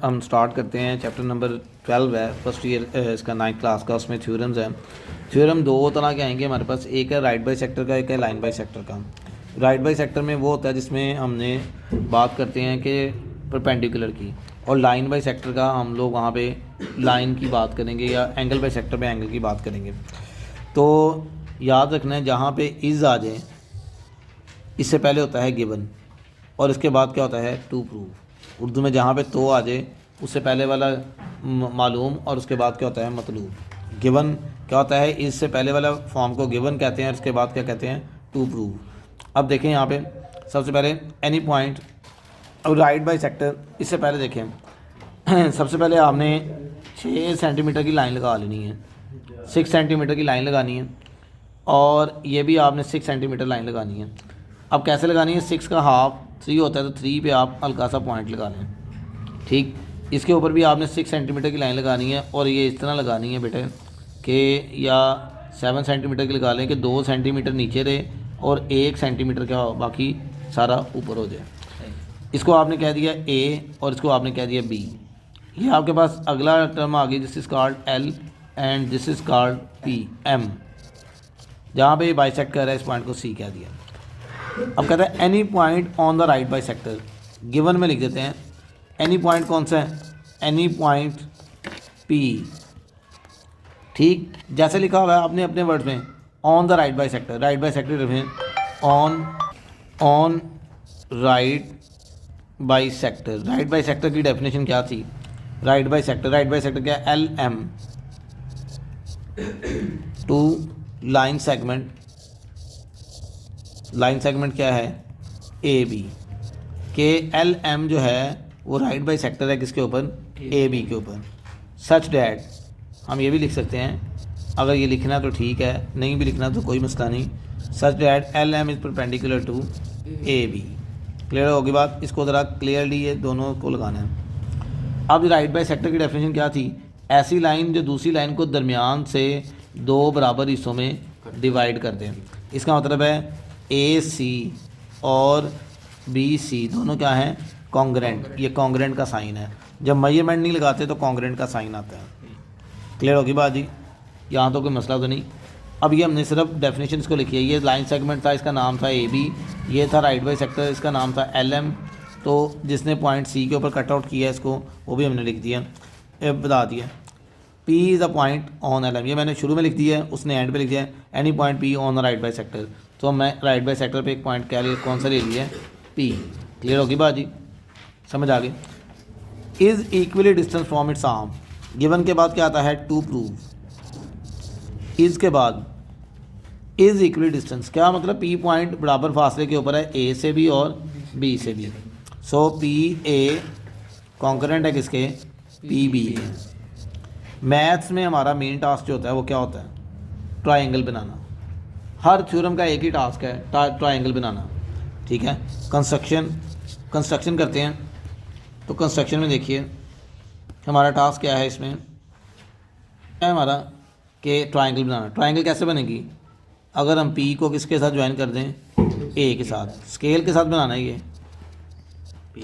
हम स्टार्ट करते हैं। चैप्टर नंबर 12 है, फर्स्ट ईयर इसका 9th क्लास का। उसमें थ्योरम्स हैं। थ्योरम दो तरह के आएंगे हमारे पास, एक है राइट बाई सेक्टर का, एक है लाइन बाई सेक्टर का। राइट बाई सेक्टर में वो होता है जिसमें हमने बात करते हैं कि परपेंडिकुलर की, और लाइन बाई सेक्टर का हम लोग वहाँ पे लाइन की बात करेंगे, या एंगल बाई सेक्टर पे एंगल की बात करेंगे। तो याद रखना है, जहाँ पे इज़ आ जाए इससे पहले होता है गिवन, और इसके बाद क्या होता है टू प्रूव। उर्दू में जहाँ पे तो आ जाए उससे पहले वाला मालूम, और उसके बाद क्या होता है मतलूब। गिवन क्या होता है, इससे पहले वाला फॉर्म को गिवन कहते हैं, और इसके बाद क्या कहते हैं टू प्रूव। अब देखें यहाँ पे सबसे पहले एनी पॉइंट। अब राइट बाई सेक्टर, इससे पहले देखें सबसे पहले आपने 6 सेंटीमीटर की लाइन लगा लेनी है, 6 सेंटीमीटर की लाइन लगानी है, और ये भी आपने 6 सेंटीमीटर लाइन लगानी है। अब कैसे लगानी है, 6 का हाफ 3 होता है, तो 3 पे आप हल्का सा पॉइंट लगा लें। ठीक, इसके ऊपर भी आपने 6 सेंटीमीटर की लाइन लगानी है, और ये इस तरह लगानी है बेटे कि या 7 सेंटीमीटर की लगा लें कि 2 सेंटीमीटर नीचे रहे और 1 सेंटीमीटर क्या बाकी सारा ऊपर हो जाए। इसको आपने कह दिया ए, और इसको आपने कह दिया बी। ये आपके पास अगला टर्म आ गई, this is called L and this is called P M. जहाँ पे बाइसेक्ट कर रहा है इस पॉइंट को सी कह दिया। अब कहते हैं any point on the right by sector. Given में लिख देते हैं एनी पॉइंट कौन सा है, एनी पॉइंट पी। ठीक, जैसे लिखा हुआ है आपने अपने वर्ड में on the right bisector. Right bisector लिखें on right bisector. Right bisector की डेफिनेशन क्या थी, राइट बाई सेक्टर क्या है, L M to line segment. Line segment क्या है, ए बी के एल एम जो है वो राइट बाई सेक्टर है किसके ऊपर, ए बी के ऊपर। सच डैट, हम ये भी लिख सकते हैं, अगर ये लिखना तो ठीक है, नहीं भी लिखना तो कोई मसला नहीं। Such that L M is perpendicular to A B. Clear होगी बात, इसको ज़रा क्लियरली ये दोनों को लगाना है। अब राइट बाई सेक्टर की डेफिनेशन क्या थी, ऐसी लाइन जो दूसरी लाइन को दरमियान से 2 बराबर हिस्सों में डिवाइड कर दें। इसका मतलब है ए सी और बी सी दोनों क्या हैं, कॉन्ग्रेंट। ये कॉन्ग्रेंट का साइन है, जब मेजरमेंट नहीं लगाते तो कॉन्ग्रेंट का साइन आता है। क्लियर होगी बात जी, यहाँ तो कोई मसला तो नहीं। अब ये हमने सिर्फ डेफिनेशन इसको लिखी है। ये लाइन सेगमेंट था, इसका नाम था ए बी। ये था राइट बाई सेक्टर, इसका नाम था एल एम। तो जिसने पॉइंट सी के ऊपर कट आउट किया इसको, वो भी हमने लिख दिया, बता दिया। P is a point on L M, ये मैंने शुरू में लिख दिया है, उसने एंड पे लिख दिया है any point P on the right by sector. तो मैं राइट बाई सेक्टर पे एक पॉइंट क्या लिया, कौन सा ले लिया है, पी। क्लियर होगी बात जी, समझ आ गई। Is equally distance from it's arm. Given के बाद क्या आता है, टू प्रूव। इज़ के बाद इज़ इक्वली डिस्टेंस, क्या मतलब पी पॉइंट बराबर फासले के ऊपर है ए से भी और बी से भी। सो पी ए कॉन्करेंट है किसके, पी बी है। मैथ्स में हमारा मेन टास्क जो होता है वो क्या होता है, ट्राइंगल बनाना। हर थ्योरम का एक ही टास्क है, ट्राइंगल बनाना। ठीक है, कंस्ट्रक्शन करते हैं। तो कंस्ट्रक्शन में देखिए हमारा टास्क क्या है, इसमें क्या है हमारा कि ट्राइंगल बनाना। ट्राइंगल कैसे बनेगी, अगर हम पी को किसके साथ ज्वाइन कर दें, ए के साथ, स्केल के साथ बनाना है ये,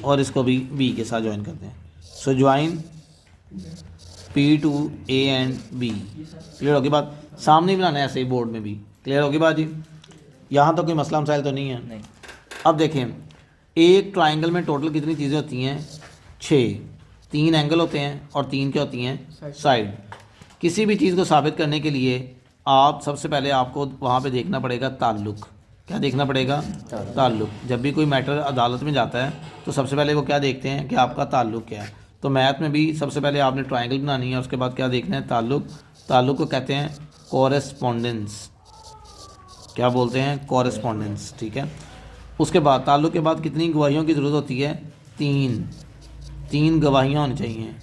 और इसको भी बी के साथ ज्वाइन कर दें। So join P to A and B. Clear होगी बात, सामने ही बनाना है ऐसे ही बोर्ड में भी। क्लियर होगी बात जी, यहाँ तो कोई मसला मसाइल तो नहीं है। नहीं। अब देखें एक ट्राइंगल में टोटल कितनी चीज़ें होती हैं, 6। 3 एंगल होते हैं और 3 क्या होती हैं, साइड। किसी भी चीज़ को साबित करने के लिए आप सबसे पहले आपको वहाँ पे देखना पड़ेगा ताल्लुक़। क्या देखना पड़ेगा, ताल्लुक़। जब भी कोई मैटर अदालत में जाता है तो सबसे पहले वो क्या देखते हैं कि आपका ताल्लुक़ क्या है। तो मैथ में भी सबसे पहले आपने ट्राइंगल बनानी है, उसके बाद क्या देखना है, ताल्लुक़। ताल्लुक़ को कहते हैं कॉरेस्पॉन्डेंस। क्या बोलते हैं, कॉरेस्पॉन्डेंस। ठीक है, उसके बाद ताल्लुक़ के बाद कितनी गवाहियों की ज़रूरत होती है, 3 गवाहियाँ होनी चाहिए।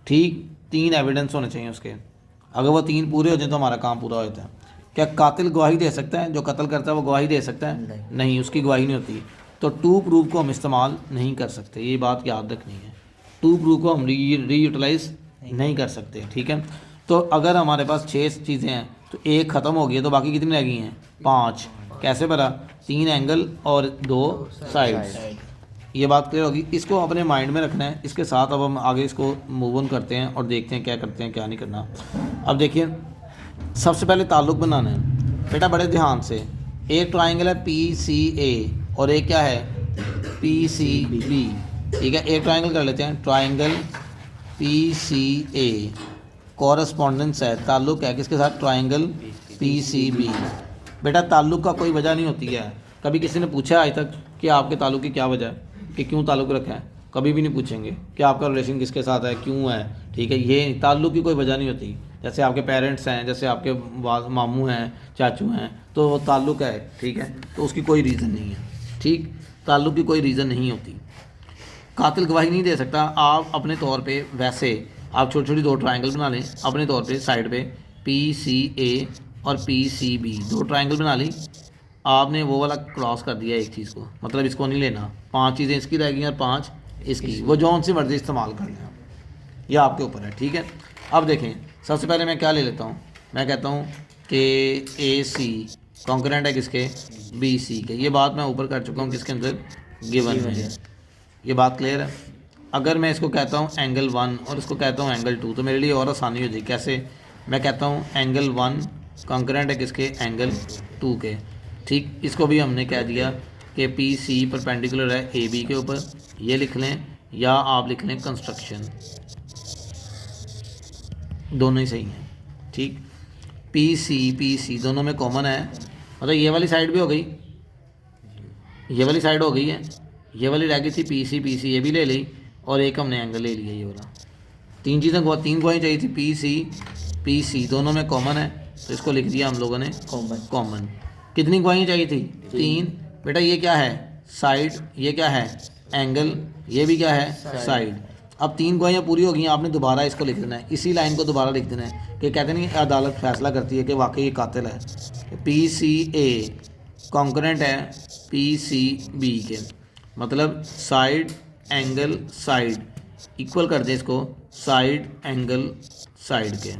ठीक, 3 एविडेंस होने चाहिए उसके। अगर वो 3 पूरे हो जाए तो हमारा काम पूरा हो जाता है। क्या कातिल गवाही दे सकता है, जो कत्ल करता है वो गवाही दे सकता है, नहीं, उसकी गवाही नहीं होती। तो टू प्रूफ को हम इस्तेमाल नहीं कर सकते, ये बात याद रखनी है। टू प्रूफ को हम रीयूटिलाइज नहीं कर सकते। ठीक है, तो अगर हमारे पास 6 चीज़ें हैं तो एक ख़त्म हो गई है, तो बाकी कितनी रह गई हैं, 5। कैसे भरा, 3 एंगल और 2 साइड्स। ये बात क्लियर होगी। इसको अपने माइंड में रखना है। इसके साथ अब हम आगे इसको मूव ऑन करते हैं और देखते हैं क्या करते हैं क्या नहीं करना। अब देखिए सबसे पहले ताल्लुक़ बनाना है बेटा बड़े ध्यान से। एक ट्राइंगल है PCA और एक क्या है PCB, ठीक है। एक ट्राइंगल कर लेते हैं, ट्राइंगल PCA कॉरस्पॉन्डेंस है, ताल्लुक़ है किसके साथ, ट्राइंगल PCB। बेटा ताल्लुक़ का कोई वजह नहीं होती है। कभी किसी ने पूछा आज तक कि आपके ताल्लुक़ की क्या वजह है, कि क्यों ताल्लुक़ रखा है, कभी भी नहीं पूछेंगे कि आपका रिलेशन किसके साथ है, क्यों है, ठीक है। ये ताल्लुक़ की कोई वजह नहीं होती। जैसे आपके पेरेंट्स हैं, जैसे आपके मामू हैं, चाचू हैं, तो वो ताल्लुक़ है, ठीक है, तो उसकी कोई रीज़न नहीं है, ठीक। ताल्लुक़ की कोई रीज़न नहीं होती। कातिल गवाही नहीं दे सकता। आप अपने तौर पे वैसे आप छोटी छोटी दो ट्रायंगल बना लें अपने तौर पे, साइड पे PCA और PCB दो ट्रायंगल बना ली। आपने वो वाला क्रॉस कर दिया एक चीज़ को, मतलब इसको नहीं लेना, 5 चीज़ें इसकी रह गई और 5 इसकी, वो जौन सी मर्जी इस्तेमाल कर लें, ये आपके ऊपर है, ठीक है। अब देखें सबसे पहले मैं क्या ले लेता हूँ, मैं कहता हूँ कि AC कॉन्करेंट है किसके, BC के। ये बात मैं ऊपर कर चुका हूँ किसके अंदर, गिवन में। ये बात क्लियर है। अगर मैं इसको कहता हूँ एंगल 1 और इसको कहता हूँ एंगल 2 तो मेरे लिए और आसानी हो जाएगी। कैसे, मैं कहता हूँ एंगल 1 कॉन्करेंट है किसके, एंगल 2 के, ठीक। इसको भी हमने कह दिया कि PC परपेंडिकुलर है AB के ऊपर, ये लिख लें, या आप लिख लें कंस्ट्रक्शन, दोनों ही सही हैं, ठीक। PC दोनों में कॉमन है, मतलब ये वाली साइड भी हो गई, ये वाली साइड हो गई है, ये वाली रह गई थी PC ये भी ले ली, और एक हमने एंगल ले लिया ये वाला। 3 चीज़ें, 3 गवाही चाहिए थी, PC दोनों में कॉमन है, तो इसको लिख दिया हम लोगों ने कॉमन। कितनी गवाही चाहिए थी, 3। बेटा ये क्या है, साइड, ये क्या है, एंगल, ये भी क्या है, साइड। अब 3 गवाहियाँ पूरी हो गई, आपने दोबारा इसको लिख देना है, इसी लाइन को दोबारा लिख देना है कि कहते नहीं अदालत फैसला करती है कि वाकई ये कातिल है। PCA कॉन्करेंट है PCB के, मतलब साइड एंगल साइड इक्वल कर दें इसको, साइड एंगल साइड के,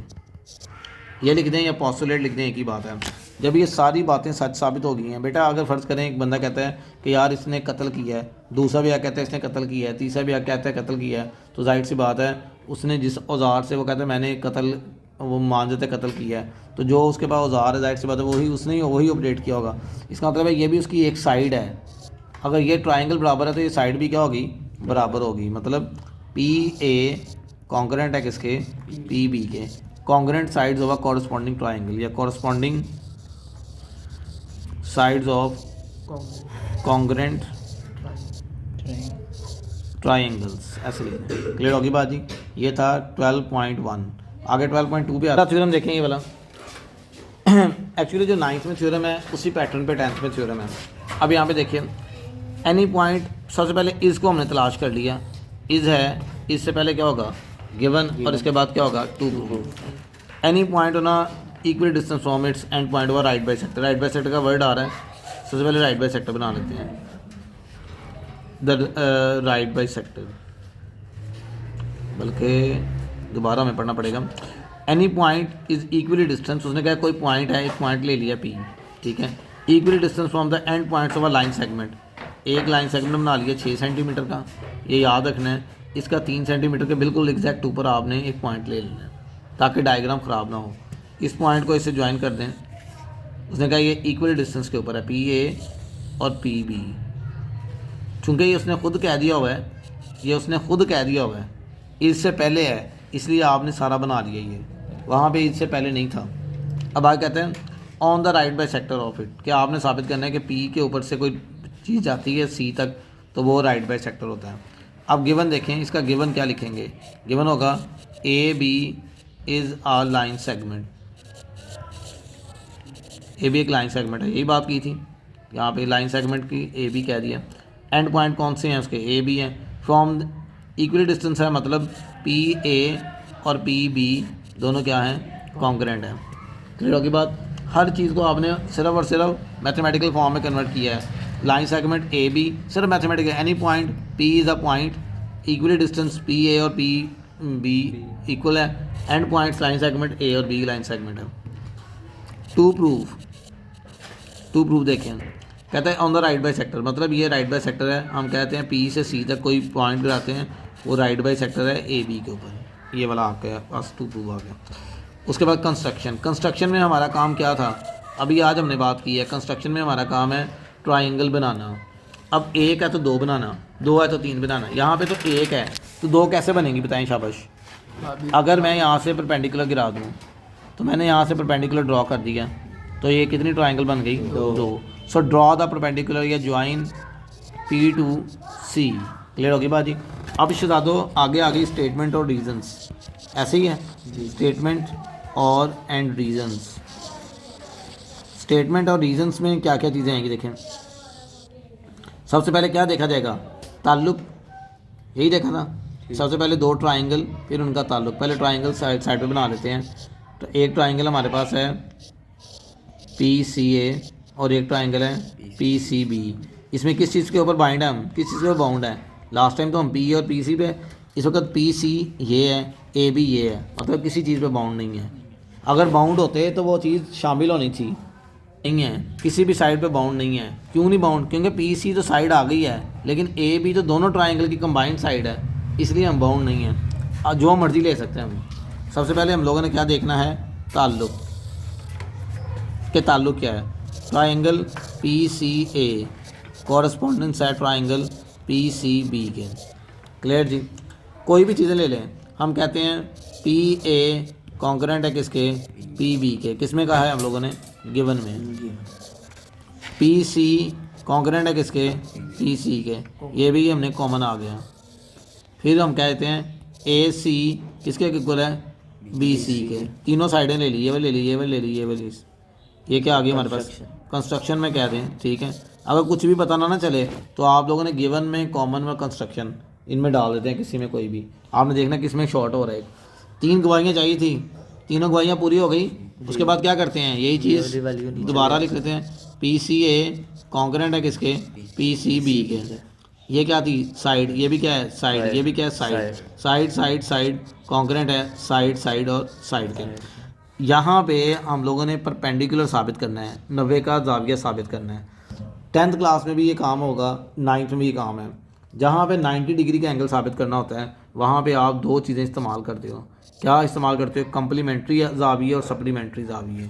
ये लिख दें या पोस्टुलेट लिख दें, एक ही बात है। जब ये सारी बातें सच साबित हो गई हैं बेटा, अगर फ़र्ज़ करें एक बंदा कहता है कि यार इसने कत्ल किया है, दूसरा भी आ कहता है इसने कत्ल किया है, तीसरा भी आ कहता है कत्ल किया है, तो जाहिर सी बात है उसने जिस औजार से वो कहता है मैंने कत्ल, वो मान जाते कत्ल किया है, तो जो उसके पास औजार है जाहिर सी बात है वही उसने वही अपडेट किया होगा। इसका मतलब है ये भी उसकी एक साइड है। अगर ये ट्राइंगल बराबर है तो ये साइड भी क्या होगी, बराबर होगी। मतलब PA कॉन्करेंट है किसके, PB के। Congruent sides of a corresponding triangle, या corresponding sides of congruent triangles, ऐसे लिखना। क्लियर होगी बात जी। ये था 12.1। आगे 12.2 पे आता थ्योरम देखें, ये वाला एक्चुअली जो 9th में थ्योरम है उसी पैटर्न पे 10th में थ्योरम है। अब यहाँ पे देखिए एनी पॉइंट, सबसे पहले इज़ को हमने तलाश कर लिया, इज़ है, इससे पहले क्या होगा, गिवन, और इसके बाद क्या होगा, टू प्रूव। एनी पॉइंट होना equal distance from its end point हुआ right bisector. Right bisector का वर्ड आ रहा है, सबसे पहले राइट बाई सेक्टर बना लेते हैं, द राइट बाई सेक्टर, बल्कि दोबारा हमें पढ़ना पड़ेगा। Any point is equally distance, उसने कहा कोई पॉइंट है, एक पॉइंट ले लिया P, ठीक है, equally distance from the end points of a line segment. एक लाइन सेगमेंट बना लिया 6 सेंटीमीटर का, ये याद रखना है। इसका 3 सेंटीमीटर के बिल्कुल एग्जैक्ट ऊपर आपने एक पॉइंट ले लेना है ताकि डायग्राम ख़राब ना हो। इस पॉइंट को इससे ज्वाइन कर दें। उसने कहा ये इक्वल डिस्टेंस के ऊपर है PA और PB। चूँकि ये उसने खुद कह दिया हुआ है, ये उसने खुद कह दिया हुआ है, इससे पहले है, इसलिए आपने सारा बना लिया। ये वहाँ पे इससे पहले नहीं था। अब आगे कहते हैं on the right by sector of it, कि आपने साबित करना है कि P के ऊपर से कोई चीज़ जाती है C तक तो वो राइट बाई सेक्टर होता है। अब गिवन देखें, इसका गिवन क्या लिखेंगे, गिवन होगा AB is a line segment. AB एक लाइन सेगमेंट है, यही बात की थी, यहाँ पे लाइन सेगमेंट की AB कह दिया। एंड पॉइंट कौन से हैं उसके, AB हैं। फ्रॉम इक्वल डिस्टेंस है, मतलब PA और PB दोनों क्या हैं, कॉन्करेंट हैं। क्लियर होगी बात। हर चीज़ को आपने सिर्फ और सिर्फ मैथमेटिकल फॉर्म में कन्वर्ट किया है। लाइन सेगमेंट AB सिर्फ mathematical, any point P is a point, equally distance PA और PB इक्वल है, and point line segment A और B लाइन सेगमेंट है। टू प्रूफ देखें, कहता है on the right by sector, मतलब ये राइट बाई सेक्टर है। हम कहते हैं पी से सी तक कोई पॉइंट गिराते हैं, वो राइट बाई सेक्टर है ए बी के ऊपर। ये वाला आपके पास 2 प्रूव आ गया। उसके बाद कंस्ट्रक्शन में हमारा काम क्या था, अभी आज हमने बात की है। कंस्ट्रक्शन में हमारा काम है ट्राइंगल बनाना। अब एक है तो 2 बनाना, 2 है तो 3 बनाना। यहाँ पे तो 1 है तो 2 कैसे बनेंगी बताएं शाबाश। अगर मैं यहाँ से परपेंडिकुलर गिरा दूँ तो मैंने यहाँ से परपेंडिकुलर ड्रॉ कर दिया तो ये कितनी ट्राइंगल बन गई, 2। सो ड्रॉ द परपेंडिकुलर या join P to C. Clear होगी बात जी। अब शहजादो आगे स्टेटमेंट और रीजंस, ऐसे ही है स्टेटमेंट और एंड रीजंस। स्टेटमेंट और रीजंस में क्या क्या चीज़ें आएंगी देखें। सबसे पहले क्या देखा जाएगा, ताल्लुक, यही देखा था। सबसे पहले 2 ट्राइंगल फिर उनका ताल्लुक। पहले ट्राइंगल साइड पे बना लेते हैं। तो एक ट्राइंगल हमारे पास है PCA और एक ट्राइंगल है PCB। इसमें किस चीज़ के ऊपर बाइंड है, हम किस चीज़ पे बाउंड है। लास्ट टाइम तो हम P और PC पे, इस वक्त PC ये है, AB ये है, मतलब किसी चीज़ पे बाउंड नहीं है। अगर बाउंड होते तो वो चीज़ शामिल होनी थी, नहीं है, किसी भी साइड पे बाउंड नहीं है। क्यों नहीं बाउंड, क्योंकि PC तो साइड आ गई है, लेकिन AB तो दोनों ट्राइंगल की कंबाइंड साइड है, इसलिए हम बाउंड नहीं है। जो मर्जी ले सकते हैं हम। सबसे पहले हम लोगों ने क्या देखना है, ताल्लुक के ताल्लुक क्या है। ट्राइंगल PCA कॉरस्पॉन्डेंस है ट्राइंगल PCB के। क्लियर जी। कोई भी चीज़ें ले लें, हम कहते हैं PA कॉन्करेंट है किसके, PB के। किसमें कहा है हम लोगों ने, गिवन में। PC कॉन्करेंट है किसके, PC के, ये भी हमने कॉमन आ गया। फिर हम कहते हैं AC किसके इक्वल है, BC के। तीनों साइडें ले ली, ये वाली ले ली, ये वाली ले ली, ये वाली। ये क्या आ गई हमारे पास, कंस्ट्रक्शन में कह दें, ठीक है। अगर कुछ भी पता ना चले तो आप लोगों ने गिवन में, कॉमन में, कंस्ट्रक्शन इनमें डाल देते हैं, किसी में कोई भी। आपने देखना किस में शॉर्ट हो रहा है। 3 गवाहियाँ चाहिए थी, तीनों गवाहियाँ पूरी हो गई। उसके बाद क्या करते हैं, यही चीज़ दोबारा लिख लेते हैं। PCA कॉन्करेंट है किसके, PCB के। ये क्या थी, साइड, ये भी क्या है साइड, ये भी क्या है side, side side side, concurrent है साइड साइड और साइड के। यहाँ पे हम लोगों ने परपेंडिकुलर साबित करना है, 90 का ज़ाविया साबित करना है। 10th क्लास में भी ये काम होगा, 9th में भी ये काम है। जहाँ पे 90 डिग्री का एंगल साबित करना होता है, वहाँ पे आप 2 चीज़ें इस्तेमाल करते हो। क्या इस्तेमाल करते हो, कम्प्लीमेंट्री ज़ाविये और सप्लीमेंट्री ज़ाविये।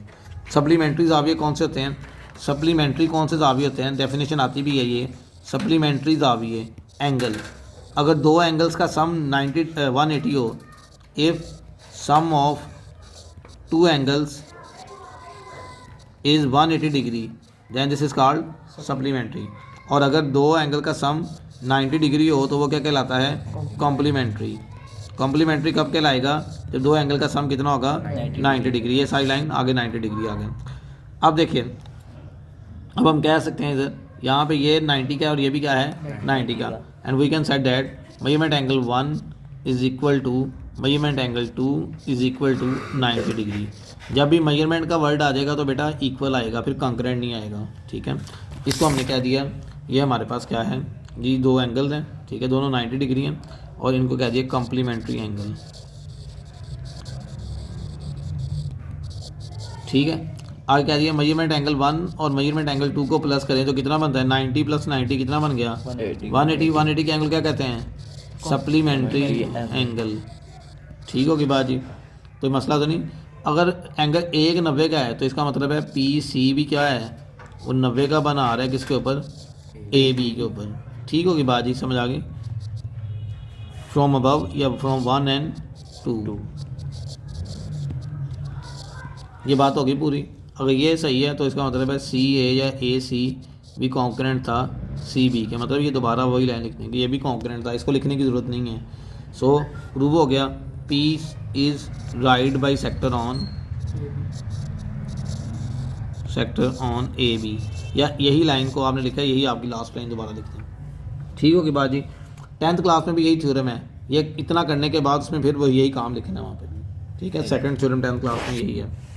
सप्लीमेंट्री ज़ाविये कौन से होते हैं, सप्लीमेंट्री कौन से ज़ाविये होते हैं, डेफिनेशन आती भी है ये। सप्लीमेंट्री ज़ाविये एंगल, अगर 2 एंगल्स का सम 180 हो, if sum of 2 angles is 180 degree, then this is called supplementary। और अगर 2 एंगल का सम 90 डिग्री हो तो वो क्या कहलाता है, कॉम्प्लीमेंट्री। कॉम्प्लीमेंट्री कब कहलाएगा, जब 2 एंगल का सम कितना होगा, 90 डिग्री। ये सारी लाइन आगे 90 डिग्री आ गए। अब देखिए, अब हम कह सकते हैं इधर, यहाँ पे ये 90 का है और ये भी क्या है 90 का। And we can set that measurement angle 1 is equal to measurement angle 2 is equal to 90 degree. जब भी मेजरमेंट का वर्ड आ जाएगा तो बेटा इक्वल आएगा, फिर कंकरेंट नहीं आएगा, ठीक है। इसको हमने कह दिया, ये हमारे पास क्या है जी, 2 एंगल्स हैं, ठीक है, दोनों 90 डिग्री हैं, और इनको कह दिया कम्प्लीमेंट्री एंगल, ठीक है। आगे कह दिया मेजरमेंट एंगल 1 और मेजरमेंट एंगल 2 को प्लस करें तो कितना बनता है, 90 + 90 कितना बन गया, 180 के एंगल क्या कहते हैं, सप्लीमेंट्री एंगल। ठीक होगी बात जी, कोई मसला तो नहीं। अगर एंगल 1 90 का है तो इसका मतलब है PC भी क्या है, वो 90 का बना रहा है किसके ऊपर, AB के ऊपर। ठीक होगी बात जी, समझ आ गई। फ्रॉम अबव या फ्रॉम 1 and 2, ये बात होगी पूरी। अगर ये सही है तो इसका मतलब है CA या AC भी कॉन्करेंट था CB के, मतलब ये दोबारा वही लाइन लिखने की, ये भी कॉन्करेंट था, इसको लिखने की ज़रूरत नहीं है। सो प्रूव हो गया, P is right by sector on AB। या यही लाइन को आपने लिखा है, यही आपकी लास्ट लाइन दोबारा लिखते हैं। ठीक होगी बात जी। 10th क्लास में भी यही थ्योरम है, ये इतना करने के बाद उसमें फिर वो यही काम लिखना है वहाँ पे, ठीक है। सेकंड थ्योरम 10th क्लास में यही है।